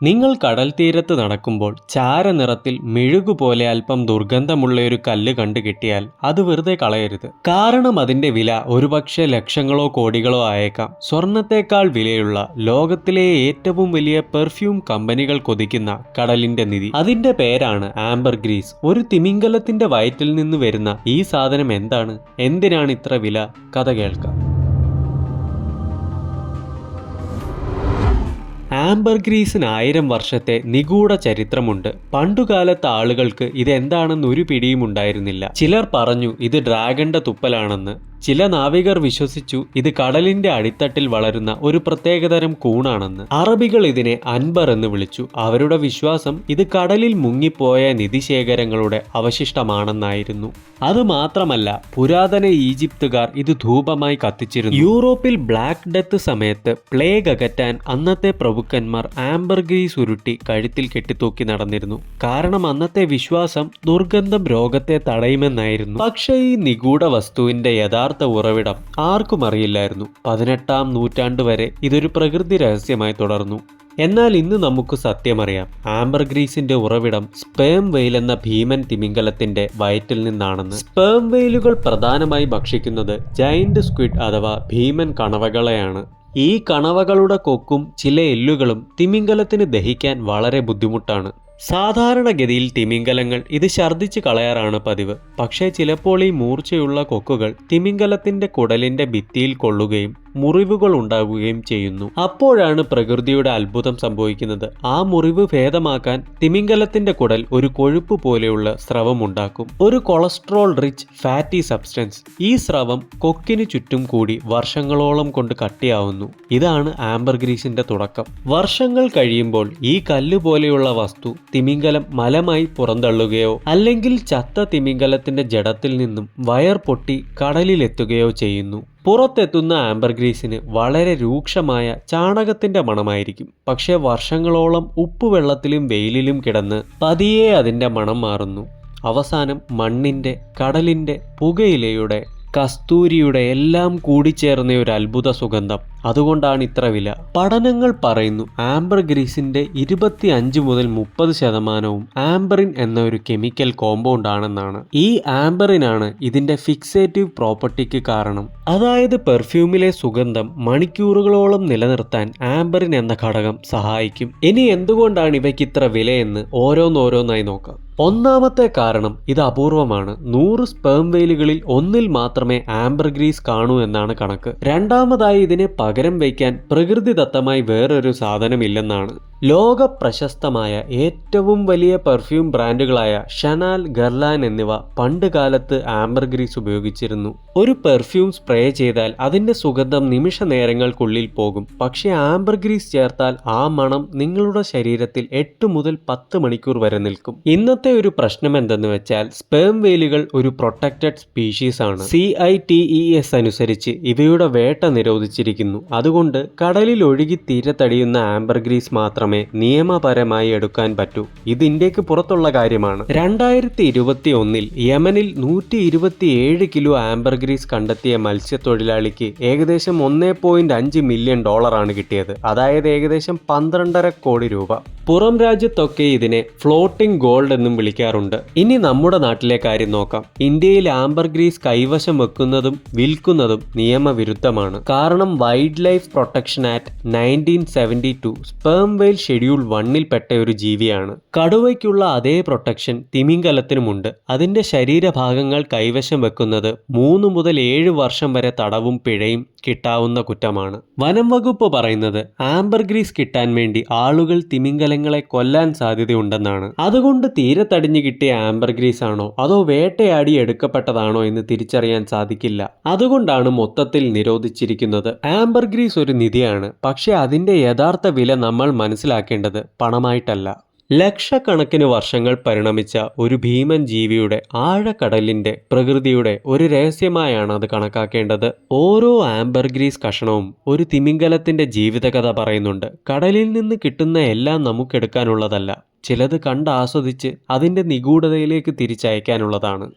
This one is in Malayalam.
നിങ്ങൾ കടൽ തീരത്ത് നടക്കുമ്പോൾ ചാരനിറത്തിൽ മെഴുകുപോലെ അല്പം ദുർഗന്ധമുള്ള ഒരു കല്ല് കണ്ടു കിട്ടിയാൽ അത് വെറുതെ കളയരുത്. കാരണം അതിന്റെ വില ഒരുപക്ഷെ ലക്ഷങ്ങളോ കോടികളോ ആയേക്കാം. സ്വർണത്തേക്കാൾ വിലയുള്ള ലോകത്തിലെ ഏറ്റവും വലിയ പെർഫ്യൂം കമ്പനികൾ കൊതിക്കുന്ന കടലിന്റെ നിധി, അതിന്റെ പേരാണ് ആംബർഗ്രീസ്. ഒരു തിമിംഗലത്തിന്റെ വയറ്റിൽ നിന്ന് വരുന്ന ഈ സാധനം എന്താണ്, എന്തിനാണ് ഇത്ര വില? കഥ കേൾക്കാം. ആംബർഗ്രീസിന് 1000 വർഷത്തെ നിഗൂഢ ചരിത്രമുണ്ട്. പണ്ടുകാലത്ത് ആളുകൾക്ക് ഇതെന്താണെന്ന് ഒരു പിടിയും ഉണ്ടായിരുന്നില്ല. ചിലർ പറഞ്ഞു ഇത് ഡ്രാഗന്റെ തുപ്പലാണെന്ന്. ചില നാവികർ വിശ്വസിച്ചു ഇത് കടലിന്റെ അടിത്തട്ടിൽ വളരുന്ന ഒരു പ്രത്യേകതരം കൂണാണെന്ന്. അറബികൾ ഇതിനെ അൻബർ എന്ന് വിളിച്ചു. അവരുടെ വിശ്വാസം ഇത് കടലിൽ മുങ്ങിപ്പോയ നിധിശേഖരങ്ങളുടെ അവശിഷ്ടമാണെന്നായിരുന്നു. അതുമാത്രമല്ല, പുരാതന ഈജിപ്തുകാർ ഇത് ധൂപമായി കത്തിച്ചിരുന്നു. യൂറോപ്പിൽ ബ്ലാക്ക് ഡെത്ത് സമയത്ത് പ്ലേഗ് അകറ്റാൻ അന്നത്തെ പ്രഭുക്കന്മാർ ആംബർഗ്രീസ് ഉരുട്ടി കഴുത്തിൽ കെട്ടിത്തൂക്കി നടന്നിരുന്നു. കാരണം അന്നത്തെ വിശ്വാസം ദുർഗന്ധം രോഗത്തെ തടയുമെന്നായിരുന്നു. പക്ഷേ ഈ നിഗൂഢ വസ്തുവിന്റെ യഥാർത്ഥ ഉറവിടം ആർക്കും അറിയില്ലായിരുന്നു. 18-ാം നൂറ്റാണ്ട് വരെ ഇതൊരു പ്രകൃതി രഹസ്യമായി തുടർന്നു. എന്നാൽ ഇന്ന് നമുക്ക് സത്യമറിയാം. ആംബർഗ്രീസിന്റെ ഉറവിടം സ്പേം വെയിൽ എന്ന ഭീമൻ തിമിംഗലത്തിന്റെ വയറ്റിൽ നിന്നാണെന്ന്. സ്പേം വെയിലുകൾ പ്രധാനമായി ഭക്ഷിക്കുന്നത് ജൈന്റ് സ്ക്വിഡ് അഥവാ ഭീമൻ കണവകളെയാണ്. ഈ കണവകളുടെ കൊക്കും ചില എല്ലുകളും തിമിംഗലത്തിന് ദഹിക്കാൻ വളരെ ബുദ്ധിമുട്ടാണ്. സാധാരണഗതിയിൽ തിമിംഗലങ്ങൾ ഇത് ഛർദ്ദിച്ച് കളയാറാണ് പതിവ്. പക്ഷേ ചിലപ്പോൾ ഈ മൂർച്ചയുള്ള കൊക്കുകൾ തിമിംഗലത്തിന്റെ കുടലിന്റെ ഭിത്തിയിൽ കൊള്ളുകയും മുറിവുകൾ ഉണ്ടാകുകയും ചെയ്യുന്നു. അപ്പോഴാണ് പ്രകൃതിയുടെ അത്ഭുതം സംഭവിക്കുന്നത്. ആ മുറിവ് ഭേദമാക്കാൻ തിമിംഗലത്തിന്റെ കുടൽ ഒരു കൊഴുപ്പ് പോലെയുള്ള സ്രവം ഉണ്ടാക്കും, ഒരു കൊളസ്ട്രോൾ റിച്ച് ഫാറ്റി സബ്സ്റ്റൻസ്. ഈ സ്രവം കൊക്കിന് ചുറ്റും കൂടി വർഷങ്ങളോളം കൊണ്ട് കട്ടിയാവുന്നു. ഇതാണ് ആംബർഗ്രീസിന്റെ തുടക്കം. വർഷങ്ങൾ കഴിയുമ്പോൾ ഈ കല്ല് പോലെയുള്ള വസ്തു തിമിംഗലം മലമായി പുറന്തള്ളുകയോ അല്ലെങ്കിൽ ചത്ത തിമിംഗലത്തിന്റെ ജഡത്തിൽ നിന്നും വയർ പൊട്ടി കടലിലെത്തുകയോ ചെയ്യുന്നു. പുറത്തെത്തുന്ന ആംബർഗ്രീസിന് വളരെ രൂക്ഷമായ ചാണകത്തിന്റെ മണമായിരിക്കും. പക്ഷെ വർഷങ്ങളോളം ഉപ്പുവെള്ളത്തിലും വെയിലിലും കിടന്ന് പതിയെ അതിന്റെ മണം മാറുന്നു. അവസാനം മണ്ണിന്റെ, കടലിന്റെ, പുകയിലയുടെ, കസ്തൂരിയുടെ എല്ലാം കൂടിച്ചേർന്ന ഒരു അത്ഭുത സുഗന്ധം. അതുകൊണ്ടാണ് ഇത്ര വില. പഠനങ്ങൾ പറയുന്നു ആംബർഗ്രീസിന്റെ 25 മുതൽ 30% ആംബറിൻ എന്ന ഒരു കെമിക്കൽ കോമ്പൗണ്ട് ആണെന്നാണ്. ഈ ആംബറിനാണ് ഇതിന്റെ ഫിക്സേറ്റീവ് പ്രോപ്പർട്ടിക്ക് കാരണം. അതായത് പെർഫ്യൂമിലെ സുഗന്ധം മണിക്കൂറുകളോളം നിലനിർത്താൻ ആംബറിൻ എന്ന ഘടകം സഹായിക്കും. ഇനി എന്തുകൊണ്ടാണ് ഇവയ്ക്ക് ഇത്ര വിലയെന്ന് ഓരോന്നോരോന്നായി നോക്കാം. ഒന്നാമത്തെ കാരണം ഇത് അപൂർവമാണ്. 100 സ്പേം വെയിലുകളിൽ 1-ൽ മാത്രമേ ആംബർഗ്രീസ് കാണൂ എന്നാണ് കണക്ക്. രണ്ടാമതായി ഇതിനെ പകരം വയ്ക്കാൻ പ്രകൃതിദത്തമായി വേറൊരു സാധനമില്ലെന്നാണ്. ലോക പ്രശസ്തമായ ഏറ്റവും വലിയ പെർഫ്യൂം ബ്രാൻഡുകളായ ഷനാൽ, ഗർലാൻ എന്നിവ പണ്ട് കാലത്ത് ആംബർഗ്രീസ് ഉപയോഗിച്ചിരുന്നു. ഒരു പെർഫ്യൂം സ്പ്രേ ചെയ്താൽ അതിന്റെ സുഗന്ധം നിമിഷ നേരങ്ങൾക്കുള്ളിൽ പോകും. പക്ഷേ ആംബർഗ്രീസ് ചേർത്താൽ ആ മണം നിങ്ങളുടെ ശരീരത്തിൽ 8 മുതൽ 10 മണിക്കൂർ വരെ നിൽക്കും. ഇന്നത്തെ ഒരു പ്രശ്നം എന്തെന്ന് വെച്ചാൽ സ്പേം വെയിലുകൾ ഒരു പ്രൊട്ടക്റ്റഡ് സ്പീഷീസ് ആണ്. CITES അനുസരിച്ച് ഇവയുടെ വേട്ട നിരോധിച്ചിരിക്കുന്നു. അതുകൊണ്ട് കടലിൽ ഒഴുകി തീരത്തടിയുന്ന ആംബർഗ്രീസ് മാത്രമേ നിയമപരമായി എടുക്കാൻ പറ്റൂ. ഇത് ഇന്ത്യക്ക് പുറത്തുള്ള കാര്യമാണ്. 2021-ൽ യമനിൽ 127 കിലോ ആംബർഗ്രീസ് കണ്ടെത്തിയ മത്സ്യത്തൊഴിലാളിക്ക് ഏകദേശം $1.5 മില്യൺ കിട്ടിയത്. അതായത് ഏകദേശം 12.5 കോടി രൂപ. പുറം രാജ്യത്തൊക്കെ ഇതിനെ ഫ്ലോട്ടിംഗ് ഗോൾഡ് എന്നും വിളിക്കാറുണ്ട്. ഇനി നമ്മുടെ നാട്ടിലെ കാര്യം നോക്കാം. ഇന്ത്യയിൽ ആംബർഗ്രീസ് കൈവശം വെക്കുന്നതും വിൽക്കുന്നതും നിയമവിരുദ്ധമാണ്. കാരണം wild life protection act 1972 sperm വെയിൽ ഷെഡ്യൂൾ 1-ൽ പെട്ട ഒരു ജീവിയാണ്. കടുവയ്ക്കുള്ള അതേ പ്രൊട്ടക്ഷൻ തിമിംഗലത്തിനുമുണ്ട്. അതിന്റെ ശരീരഭാഗങ്ങൾ കൈവശം വെക്കുന്നത് 3 മുതൽ 7 വർഷം വരെ തടവും പിഴയും കിട്ടാവുന്ന കുറ്റമാണ്. വനം വകുപ്പ് പറയുന്നത് ആംബർഗ്രീസ് കിട്ടാൻ വേണ്ടി ആളുകൾ തിമിംഗലങ്ങളെ കൊല്ലാൻ സാധ്യതയുണ്ടെന്നാണ്. അതുകൊണ്ട് തീരത്തടിഞ്ഞു കിട്ടിയ ആംബർഗ്രീസ് ആണോ അതോ വേട്ടയാടി എടുക്കപ്പെട്ടതാണോ എന്ന് തിരിച്ചറിയാൻ സാധിക്കില്ല. അതുകൊണ്ടാണ് മൊത്തത്തിൽ നിരോധിച്ചിരിക്കുന്നത്. ആംബർഗ്രീസ് ഒരു നിധിയാണ്. പക്ഷെ അതിന്റെ യഥാർത്ഥ വില നമ്മൾ മനസ്സിലാക്കേണ്ടത് പണമായിട്ടല്ല. ലക്ഷക്കണക്കിന് വർഷങ്ങൾ പരിണമിച്ച ഒരു ഭീമൻ ജീവിയുടെ ആഴക്കടലിന്റെ പ്രകൃതിയുടെ ഒരു രഹസ്യമായാണ് അത് കണക്കാക്കേണ്ടത്. ഓരോ ആംബർഗ്രീസ് കഷണവും ഒരു തിമിംഗലത്തിന്റെ ജീവിതകഥ പറയുന്നുണ്ട്. കടലിൽ നിന്ന് കിട്ടുന്ന എല്ലാം നമുക്കെടുക്കാനുള്ളതല്ല. ചിലത് കണ്ട് ആസ്വദിച്ച് അതിന്റെ നിഗൂഢതയിലേക്ക് തിരിച്ചയക്കാനുള്ളതാണ്.